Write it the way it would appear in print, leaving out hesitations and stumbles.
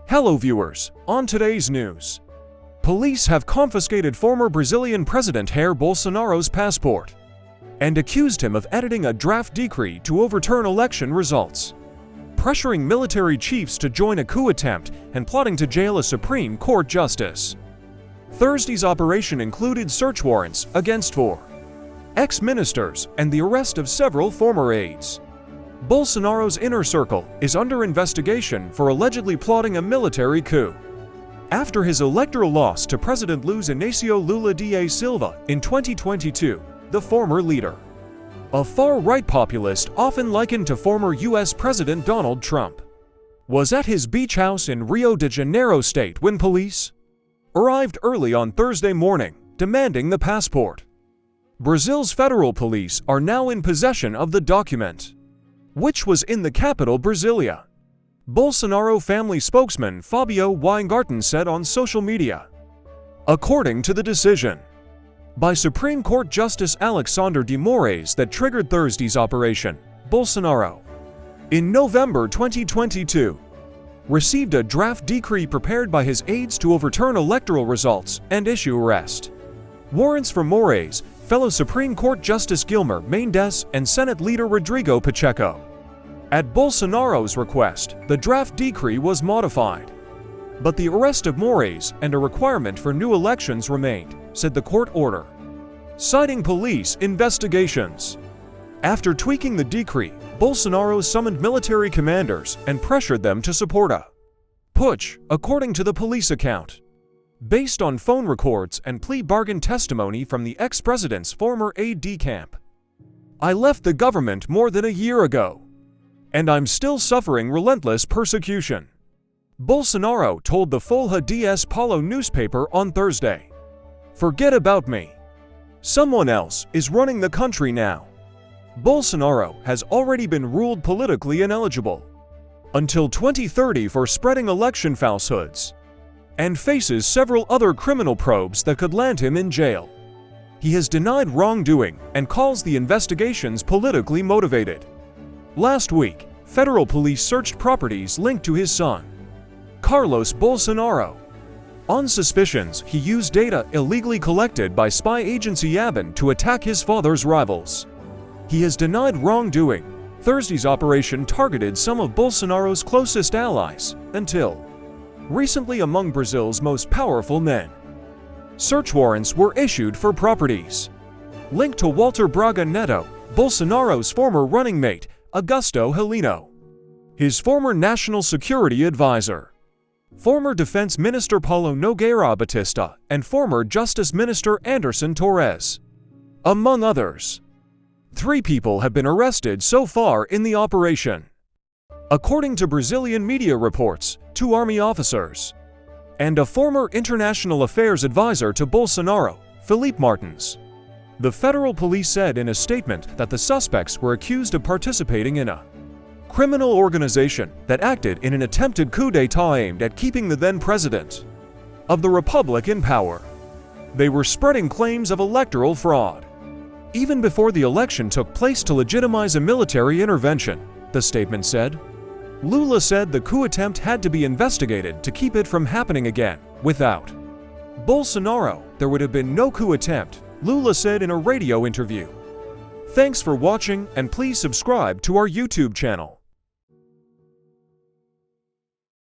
Hello viewers, on today's news. Police have confiscated former Brazilian President Jair Bolsonaro's passport and accused him of editing a draft decree to overturn election results, pressuring military chiefs to join a coup attempt and plotting to jail a Supreme Court justice. Thursday's operation included search warrants against 4 ex-ministers and the arrest of several former aides. Bolsonaro's inner circle is under investigation for allegedly plotting a military coup after his electoral loss to President Luiz Inácio Lula da Silva in 2022. The former leader, a far-right populist often likened to former U.S. President Donald Trump, was at his beach house in Rio de Janeiro state when police arrived early on Thursday morning, demanding the passport. Brazil's federal police are now in possession of the document, which was in the capital Brasilia. Bolsonaro family spokesman Fabio Weingarten said on social media. According to the decision by Supreme Court Justice Alexandre de Moraes that triggered Thursday's operation, Bolsonaro, in November 2022, received a draft decree prepared by his aides to overturn electoral results and issue arrest warrants for Moraes, fellow Supreme Court Justice Guilherme Mendes, and Senate leader Rodrigo Pacheco. At Bolsonaro's request, the draft decree was modified, but the arrest of Moraes and a requirement for new elections remained, said the court order, citing police investigations. After tweaking the decree, Bolsonaro summoned military commanders and pressured them to support a putsch, according to the police account, based on phone records and plea bargain testimony from the ex-president's former aide-de-camp. "I left the government more than a year ago, and I'm still suffering relentless persecution," Bolsonaro told the Folha de S. Paulo newspaper on Thursday. "Forget about me. Someone else is running the country now." Bolsonaro has already been ruled politically ineligible until 2030 for spreading election falsehoods and faces several other criminal probes that could land him in jail. He has denied wrongdoing and calls the investigations politically motivated. Last week, federal police searched properties linked to his son, Carlos Bolsonaro, on suspicions he used data illegally collected by spy agency Yaban to attack his father's rivals. He has denied wrongdoing. Thursday's operation targeted some of Bolsonaro's closest allies, until recently among Brazil's most powerful men. Search warrants were issued for properties linked to Walter Braga Neto, Bolsonaro's former running mate, Augusto Heleno, his former national security advisor, former defense minister Paulo Nogueira Batista, and former justice minister Anderson Torres, among others. 3 people have been arrested so far in the operation. According to Brazilian media reports, 2 army officers and a former international affairs advisor to Bolsonaro, Felipe Martins. The federal police said in a statement that the suspects were accused of participating in a criminal organization that acted in an attempted coup d'état aimed at keeping the then-president of the republic in power. They were spreading claims of electoral fraud even before the election took place to legitimize a military intervention, the statement said. Lula said the coup attempt had to be investigated to keep it from happening again. Without Bolsonaro, there would have been no coup attempt, Lula said in a radio interview. Thanks for watching, and please subscribe to our YouTube channel.